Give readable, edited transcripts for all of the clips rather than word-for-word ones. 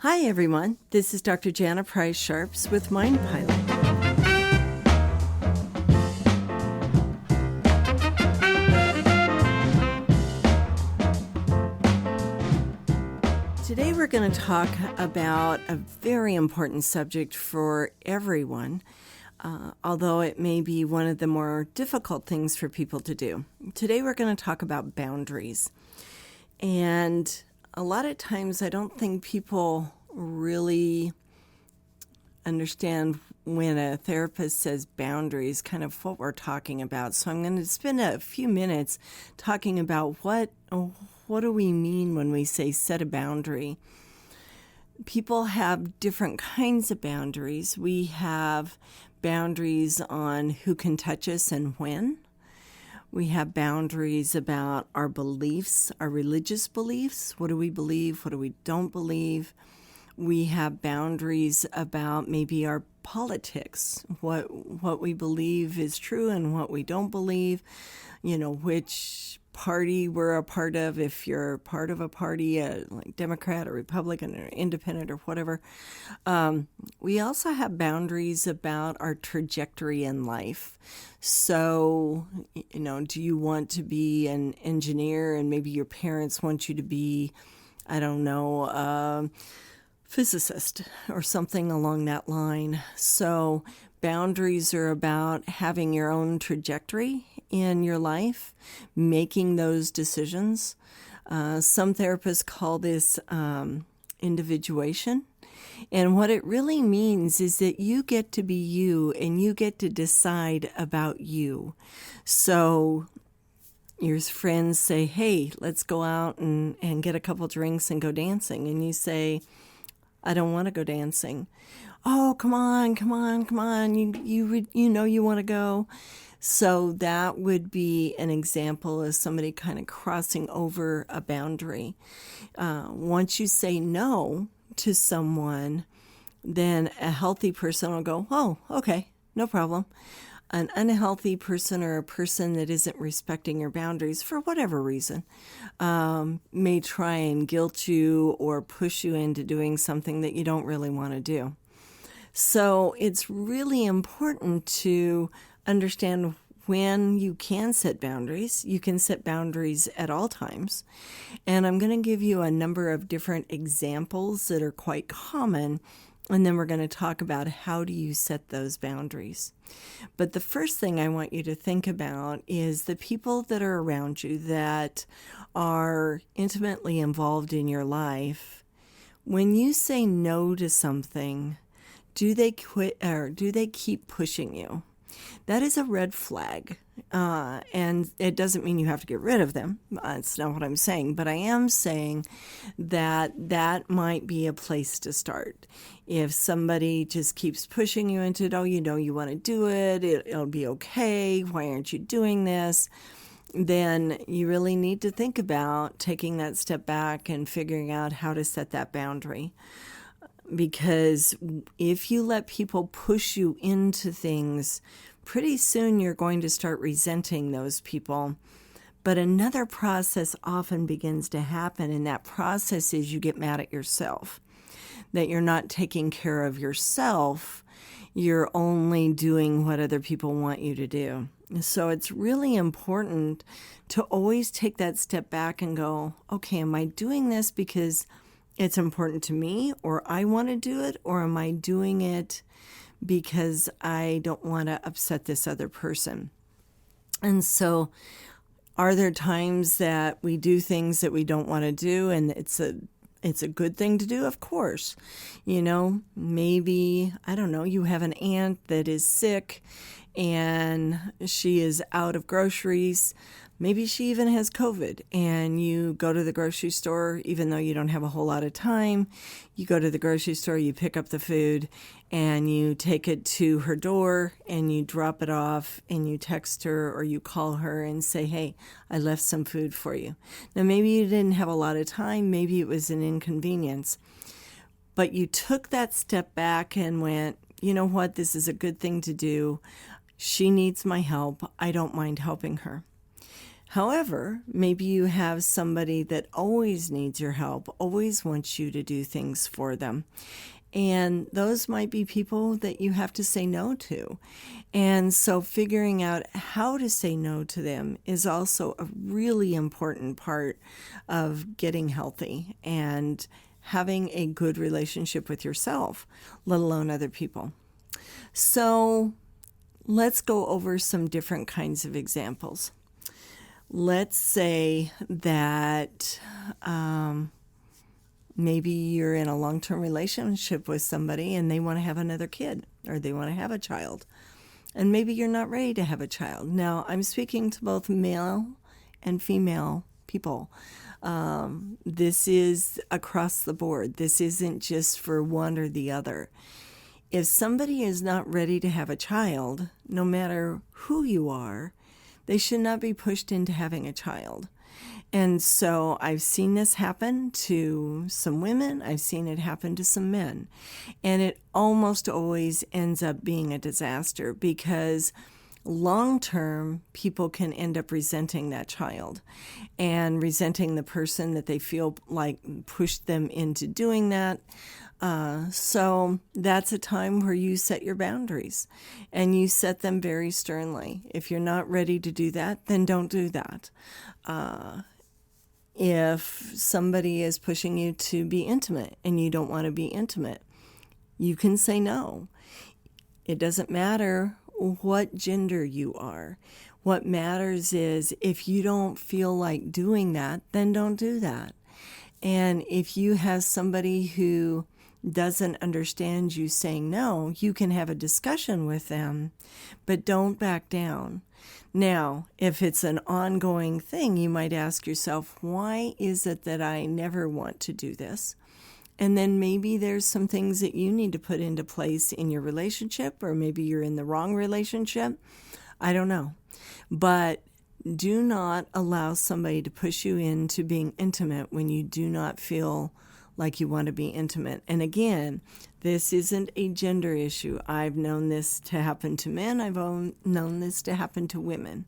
Hi, everyone. This is Dr. Jana Price Sharps with Mind Pilot. Today we're going to talk about a very important subject for everyone, although it may be one of the more difficult things for people to do. Today we're going to talk about boundaries. And a lot of times I don't think people really understand when a therapist says boundaries, kind of what we're talking about. So I'm going to spend a few minutes talking about what do we mean when we say set a boundary. People have different kinds of boundaries. We have boundaries on who can touch us and when. We have boundaries about our beliefs, our religious beliefs. What do we believe? What do we don't believe? We have boundaries about maybe our politics, what we believe is true and what we don't believe, which party we're a part of, if you're part of a party, like Democrat or Republican or Independent or whatever. We also have boundaries about our trajectory in life. So, do you want to be an engineer and maybe your parents want you to be, physicist or something along that line. So boundaries are about having your own trajectory in your life, making those decisions. Some therapists call this individuation. And what it really means is that you get to be you and you get to decide about you. So your friends say, hey, let's go out and get a couple drinks and go dancing. And you say, I don't want to go dancing. Oh, come on. You want to go. So that would be an example of somebody kind of crossing over a boundary. Once you say no to someone, then a healthy person will go, oh, okay, no problem. An unhealthy person or a person that isn't respecting your boundaries for whatever reason may try and guilt you or push you into doing something that you don't really want to do. So it's really important to understand when you can set boundaries. You can set boundaries at all times. And I'm going to give you a number of different examples that are quite common. And then we're going to talk about how do you set those boundaries. But the first thing I want you to think about is the people that are around you that are intimately involved in your life. When you say no to something, do they quit or do they keep pushing you? That is a red flag. And it doesn't mean you have to get rid of them. It's not what I'm saying. But I am saying that might be a place to start. If somebody just keeps pushing you into it, you want to do it, it'll be okay, why aren't you doing this? Then you really need to think about taking that step back and figuring out how to set that boundary. Because if you let people push you into things, pretty soon you're going to start resenting those people. But another process often begins to happen, and that process is you get mad at yourself, that you're not taking care of yourself. You're only doing what other people want you to do. So it's really important to always take that step back and go, okay, am I doing this because it's important to me or I want to do it, or am I doing it because I don't want to upset this other person? And so are there times that we do things that we don't want to do and it's a good thing to do? Of course. Maybe, you have an aunt that is sick and she is out of groceries. Maybe she even has COVID, and you go to the grocery store, even though you don't have a whole lot of time. You go to the grocery store, you pick up the food, and you take it to her door, and you drop it off, and you text her or you call her and say, hey, I left some food for you. Now, maybe you didn't have a lot of time. Maybe it was an inconvenience. But you took that step back and went, you know what, this is a good thing to do. She needs my help. I don't mind helping her. However, maybe you have somebody that always needs your help, always wants you to do things for them. And those might be people that you have to say no to. And so figuring out how to say no to them is also a really important part of getting healthy and having a good relationship with yourself, let alone other people. So let's go over some different kinds of examples. Let's say that maybe you're in a long-term relationship with somebody and they want to have another kid or they want to have a child. And maybe you're not ready to have a child. Now, I'm speaking to both male and female people. This is across the board. This isn't just for one or the other. If somebody is not ready to have a child, no matter who you are, they should not be pushed into having a child. And so I've seen this happen to some women. I've seen it happen to some men. And it almost always ends up being a disaster because long-term, people can end up resenting that child and resenting the person that they feel like pushed them into doing that. So that's a time where you set your boundaries and you set them very sternly. If you're not ready to do that, then don't do that. If somebody is pushing you to be intimate and you don't want to be intimate, you can say no. It doesn't matter what gender you are. What matters is if you don't feel like doing that, then don't do that. And if you have somebody who doesn't understand you saying no, you can have a discussion with them, but don't back down. Now, if it's an ongoing thing, you might ask yourself, why is it that I never want to do this? And then maybe there's some things that you need to put into place in your relationship, or maybe you're in the wrong relationship. I don't know. But do not allow somebody to push you into being intimate when you do not feel like you want to be intimate. And again, this isn't a gender issue. I've known this to happen to men. I've known this to happen to women.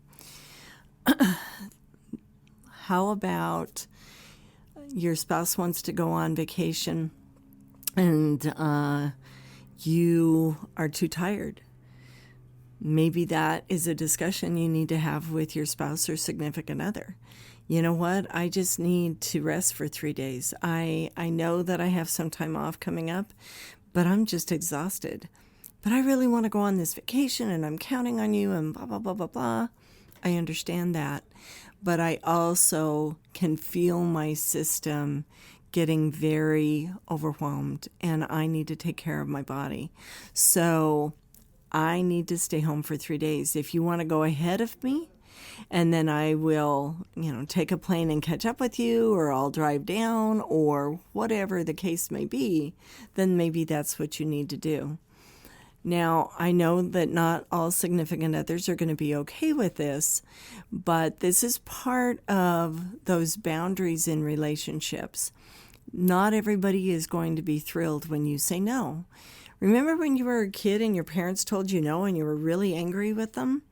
How about your spouse wants to go on vacation and you are too tired? Maybe that is a discussion you need to have with your spouse or significant other. You know what? I just need to rest for 3 days. I know that I have some time off coming up, but I'm just exhausted. But I really want to go on this vacation and I'm counting on you and blah, blah, blah, blah, blah. I understand that. But I also can feel my system getting very overwhelmed and I need to take care of my body. So I need to stay home for 3 days. If you want to go ahead of me, and then I will, take a plane and catch up with you, or I'll drive down, or whatever the case may be, then maybe that's what you need to do. Now, I know that not all significant others are going to be okay with this, but this is part of those boundaries in relationships. Not everybody is going to be thrilled when you say no. Remember when you were a kid and your parents told you no and you were really angry with them?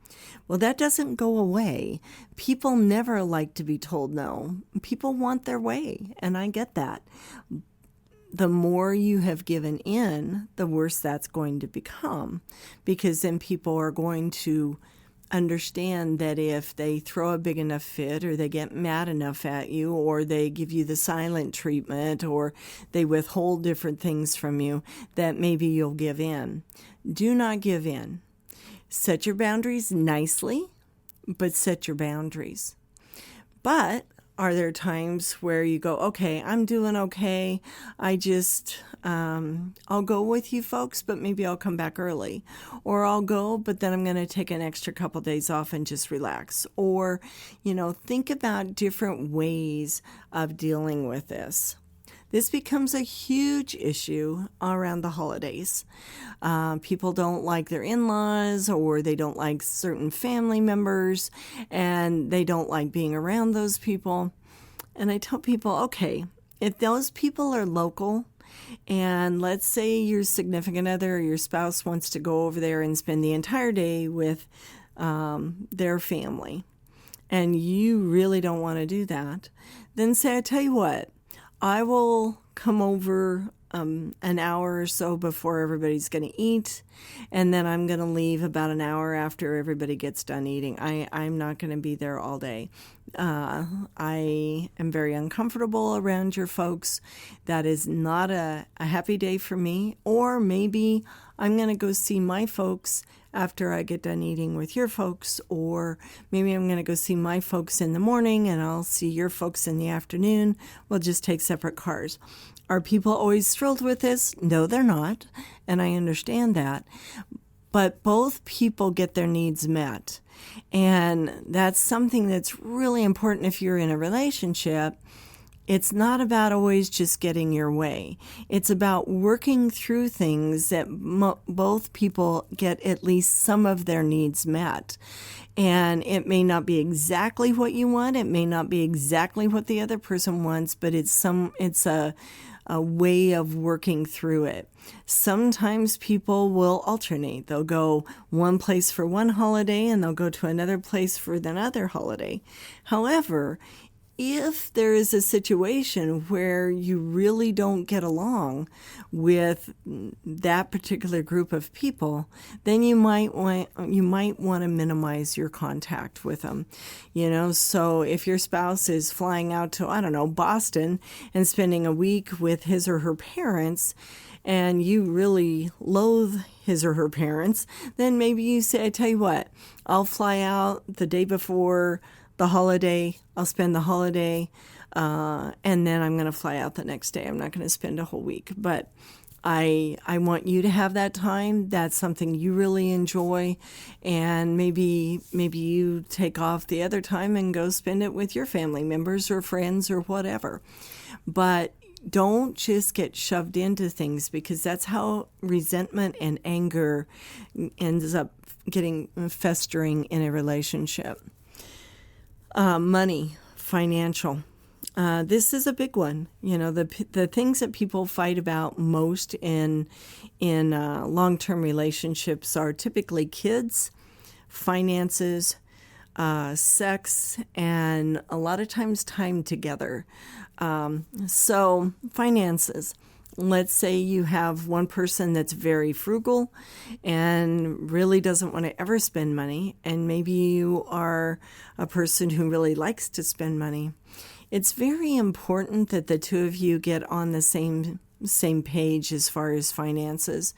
Well, that doesn't go away. People never like to be told no. People want their way, and I get that. The more you have given in, the worse that's going to become, because then people are going to understand that if they throw a big enough fit, or they get mad enough at you, or they give you the silent treatment, or they withhold different things from you, that maybe you'll give in. Do not give in. Set your boundaries nicely, but set your boundaries. But are there times where you go, okay, I'm doing okay. I'll go with you folks, but maybe I'll come back early. Or I'll go, but then I'm going to take an extra couple days off and just relax. Or, think about different ways of dealing with this. This becomes a huge issue around the holidays. People don't like their in-laws, or they don't like certain family members, and they don't like being around those people. And I tell people, okay, if those people are local, and let's say your significant other or your spouse wants to go over there and spend the entire day with their family, and you really don't want to do that, then say, I tell you what, I will come over an hour or so before everybody's going to eat, and then I'm going to leave about an hour after everybody gets done eating. I'm not going to be there all day. I am very uncomfortable around your folks. That is not a happy day for me. Or maybe I'm going to go see my folks after I get done eating with your folks, or maybe I'm going to go see my folks in the morning and I'll see your folks in the afternoon. We'll just take separate cars. Are people always thrilled with this? No, they're not, and I understand that. But both people get their needs met, and that's something that's really important if you're in a relationship. It's not about always just getting your way. It's about working through things that both people get at least some of their needs met. And it may not be exactly what you want. It may not be exactly what the other person wants, but it's a way of working through it. Sometimes people will alternate. They'll go one place for one holiday and they'll go to another place for another holiday. However, if there is a situation where you really don't get along with that particular group of people, then you might want to minimize your contact with them. So if your spouse is flying out to, Boston and spending a week with his or her parents, and you really loathe his or her parents, then maybe you say, I tell you what, I'll fly out the day before the holiday, I'll spend the holiday, and then I'm going to fly out the next day. I'm not going to spend a whole week, but I want you to have that time. That's something you really enjoy, and maybe you take off the other time and go spend it with your family members or friends or whatever. But don't just get shoved into things, because that's how resentment and anger ends up getting festering in a relationship. Money, financial. This is a big one. The things that people fight about most in long-term relationships are typically kids, finances, sex, and a lot of times time together. So finances. Let's say you have one person that's very frugal and really doesn't want to ever spend money, and maybe you are a person who really likes to spend money. It's very important that the two of you get on the same page as far as finances.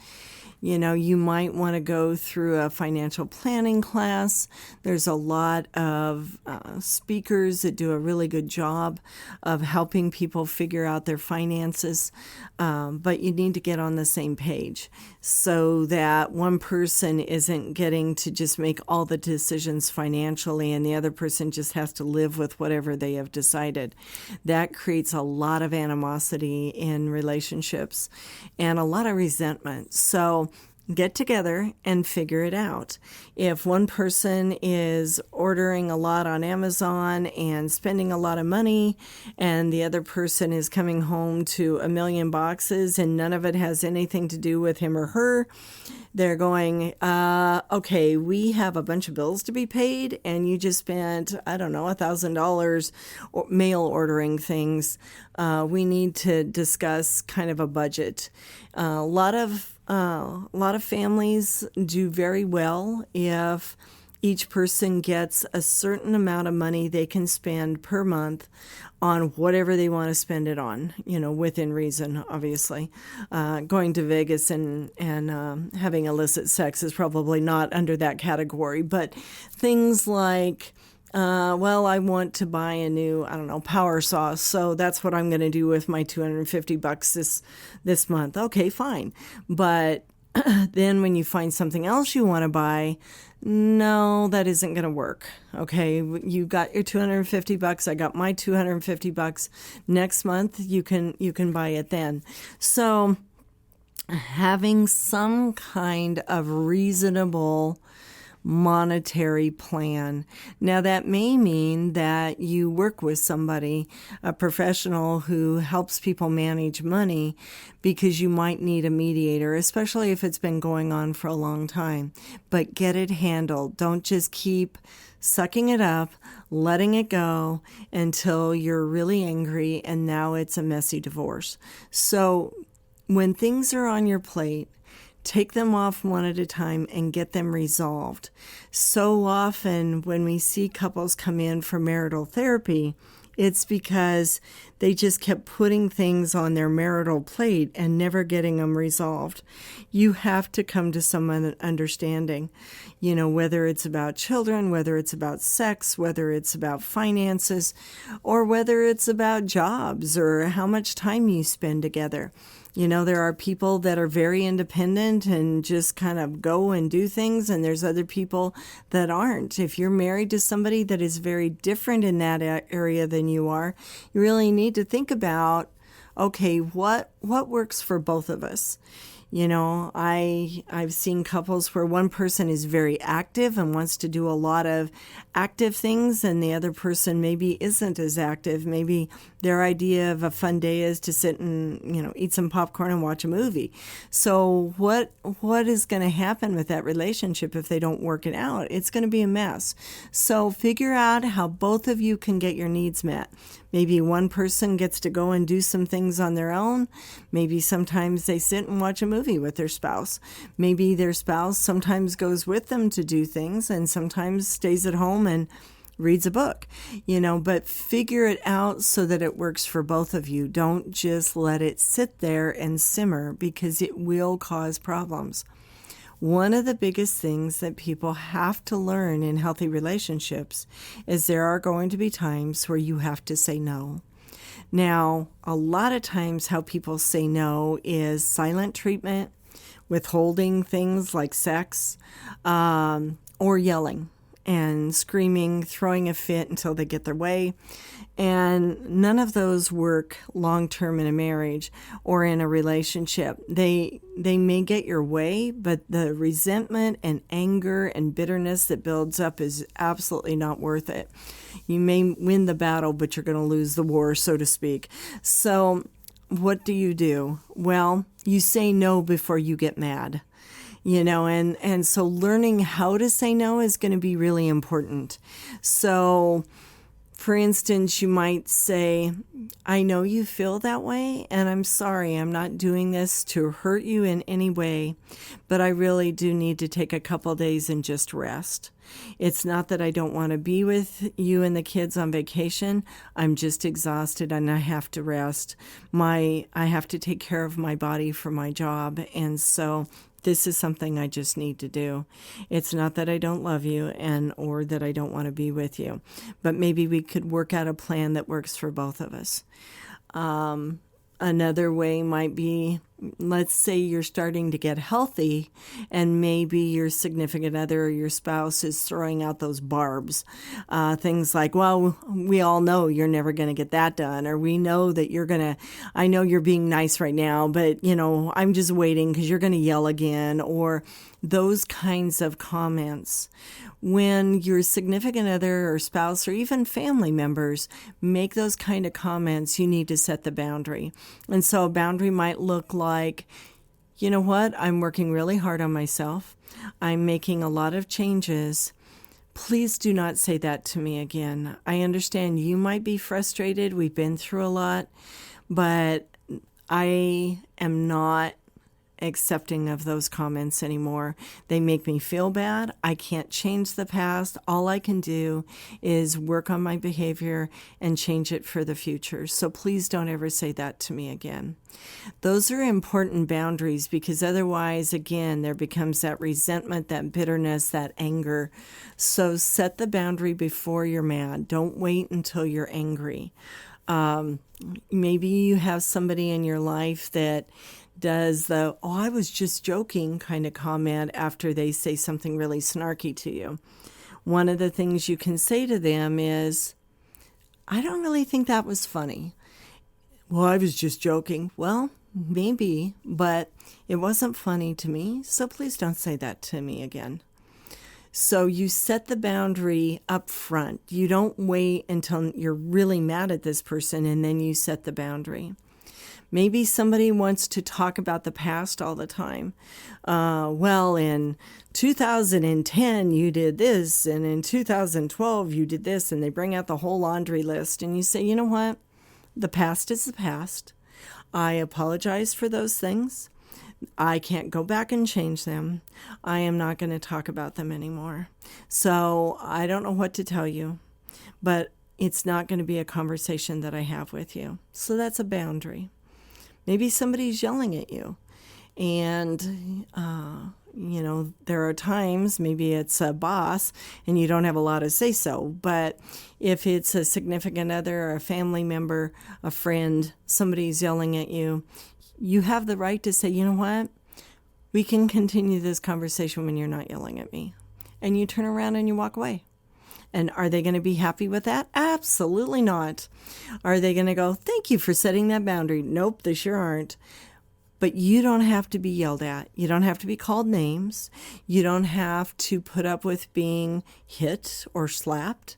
You might want to go through a financial planning class. There's a lot of speakers that do a really good job of helping people figure out their finances, but you need to get on the same page so that one person isn't getting to just make all the decisions financially and the other person just has to live with whatever they have decided. That creates a lot of animosity in relationships and a lot of resentment. So get together and figure it out. If one person is ordering a lot on Amazon and spending a lot of money, and the other person is coming home to 1 million boxes and none of it has anything to do with him or her, they're going, okay, we have a bunch of bills to be paid and you just spent, $1,000 mail ordering things. We need to discuss kind of a budget. A lot of families do very well if each person gets a certain amount of money they can spend per month on whatever they want to spend it on, within reason, obviously. Going to Vegas and having illicit sex is probably not under that category, but things like, I want to buy a new, power saw, so that's what I'm going to do with my $250 this month. Okay, fine. But then when you find something else you want to buy, no, that isn't going to work. Okay, you got your $250. I got my $250. Next month, you can buy it then. So having some kind of reasonable monetary plan. Now, that may mean that you work with somebody, a professional who helps people manage money, because you might need a mediator, especially if it's been going on for a long time. But get it handled. Don't just keep sucking it up, letting it go until you're really angry and now it's a messy divorce. So when things are on your plate, take them off one at a time and get them resolved. So often when we see couples come in for marital therapy, it's because they just kept putting things on their marital plate and never getting them resolved. You have to come to some understanding, whether it's about children, whether it's about sex, whether it's about finances, or whether it's about jobs or how much time you spend together. There are people that are very independent and just kind of go and do things, and there's other people that aren't. If you're married to somebody that is very different in that area than you are, you really need to think about, okay, what works for both of us? I've seen couples where one person is very active and wants to do a lot of active things, and the other person maybe isn't as active. Maybe their idea of a fun day is to sit and, eat some popcorn and watch a movie. So what is going to happen with that relationship if they don't work it out? It's going to be a mess. So figure out how both of you can get your needs met. Maybe one person gets to go and do some things on their own. Maybe sometimes they sit and watch a movie with their spouse. Maybe their spouse sometimes goes with them to do things and sometimes stays at home and reads a book, but figure it out so that it works for both of you. Don't just let it sit there and simmer, because it will cause problems. One of the biggest things that people have to learn in healthy relationships is there are going to be times where you have to say no. Now, a lot of times how people say no is silent treatment, withholding things like sex, or yelling and screaming, throwing a fit until they get their way. And none of those work long-term in a marriage or in a relationship. They may get your way, but the resentment and anger and bitterness that builds up is absolutely not worth it. You may win the battle, but you're going to lose the war, so to speak. So what do? Well, you say no before you get mad. And so learning how to say no is going to be really important. So, for instance, you might say, I know you feel that way, and I'm sorry, I'm not doing this to hurt you in any way, but I really do need to take a couple days and just rest. It's not that I don't want to be with you and the kids on vacation. I'm just exhausted and I have to rest. I have to take care of my body for my job, and so this is something I just need to do. It's not that I don't love you or that I don't want to be with you, but maybe we could work out a plan that works for both of us. Another way might be, let's say you're starting to get healthy and maybe your significant other or your spouse is throwing out those barbs. Things like, well, we all know you're never going to get that done, or we know that I know you're being nice right now, but I'm just waiting because you're going to yell again, or those kinds of comments. When your significant other or spouse or even family members make those kind of comments, you need to set the boundary. And so a boundary might look like, you know what, I'm working really hard on myself. I'm making a lot of changes. Please do not say that to me again. I understand you might be frustrated. We've been through a lot, but I am not accepting of those comments anymore. They make me feel bad. I can't change the past. All I can do is work on my behavior and change it for the future. So please don't ever say that to me again. Those are important boundaries, because otherwise, again, there becomes that resentment, that bitterness, that anger. So set the boundary before you're mad. Don't wait until you're angry. Maybe you have somebody in your life that does the, oh, I was just joking kind of comment after they say something really snarky to you. One of the things you can say to them is, I don't really think that was funny. Well, I was just joking. Well, maybe, but it wasn't funny to me, so please don't say that to me again. So you set the boundary up front. You don't wait until you're really mad at this person and then you set the boundary. Maybe somebody wants to talk about the past all the time. Well, in 2010, you did this, and in 2012, you did this, and they bring out the whole laundry list. And you say, you know what? The past is the past. I apologize for those things. I can't go back and change them. I am not going to talk about them anymore. So I don't know what to tell you, but it's not going to be a conversation that I have with you. So that's a boundary. Maybe somebody's yelling at you, and, there are times, maybe it's a boss and you don't have a lot to say so, but if it's a significant other or a family member, a friend, somebody's yelling at you, you have the right to say, you know what, we can continue this conversation when you're not yelling at me. And you turn around and you walk away. And are they going to be happy with that? Absolutely not. Are they going to go, thank you for setting that boundary? Nope, they sure aren't. But you don't have to be yelled at. You don't have to be called names. You don't have to put up with being hit or slapped.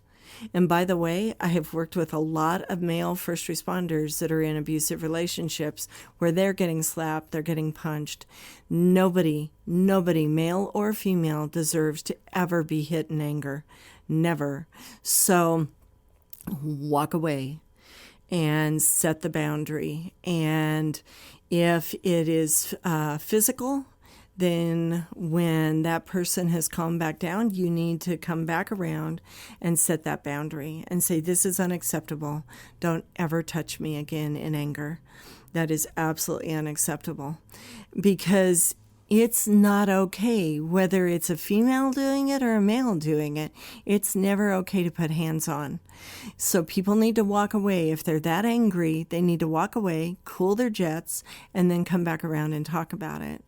And by the way, I have worked with a lot of male first responders that are in abusive relationships where they're getting slapped, they're getting punched. Nobody, male or female, deserves to ever be hit in anger. Never. So walk away and set the boundary. And if it is physical, then when that person has calmed back down, you need to come back around and set that boundary and say, this is unacceptable. Don't ever touch me again in anger. That is absolutely unacceptable, because it's not okay, whether it's a female doing it or a male doing it. It's never okay to put hands on. So people need to walk away. If they're that angry, they need to walk away, cool their jets, and then come back around and talk about it.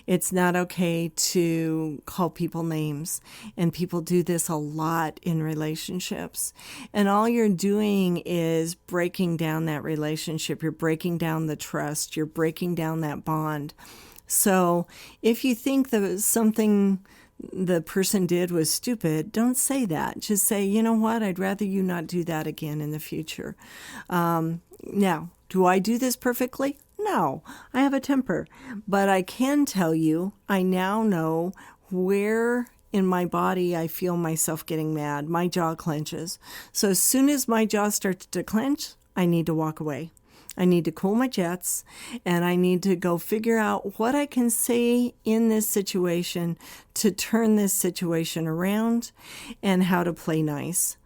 It's not okay to call people names, and people do this a lot in relationships. And all you're doing is breaking down that relationship. You're breaking down the trust. You're breaking down that bond. So if you think that something the person did was stupid, don't say that. Just say, you know what, I'd rather you not do that again in the future. Now, do I do this perfectly? No, I have a temper. But I can tell you, I now know where in my body I feel myself getting mad. My jaw clenches. So as soon as my jaw starts to clench, I need to walk away. I need to cool my jets, and I need to go figure out what I can say in this situation to turn this situation around and how to play nice.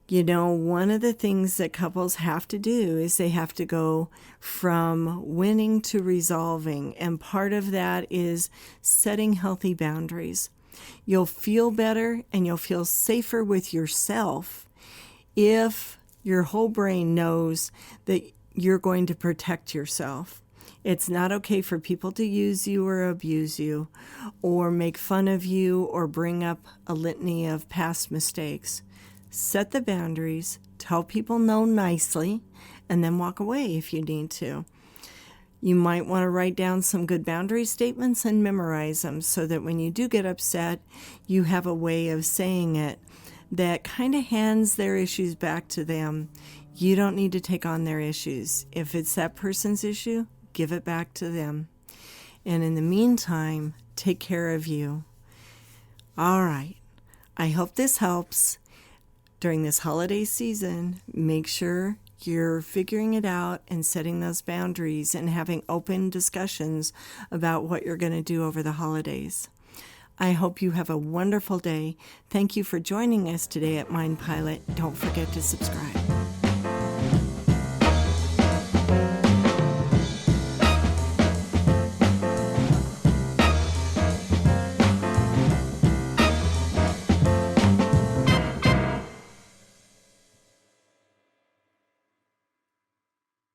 You know, one of the things that couples have to do is they have to go from winning to resolving, and part of that is setting healthy boundaries. You'll feel better and you'll feel safer with yourself if your whole brain knows that you're going to protect yourself. It's not okay for people to use you or abuse you or make fun of you or bring up a litany of past mistakes. Set the boundaries, tell people no nicely, and then walk away if you need to. You might want to write down some good boundary statements and memorize them so that when you do get upset, you have a way of saying it that kind of hands their issues back to them. You don't need to take on their issues. If it's that person's issue, give it back to them. And in the meantime, take care of you. All right. I hope this helps. During this holiday season, make sure you're figuring it out and setting those boundaries and having open discussions about what you're going to do over the holidays. I hope you have a wonderful day. Thank you for joining us today at Mind Pilot. Don't forget to subscribe.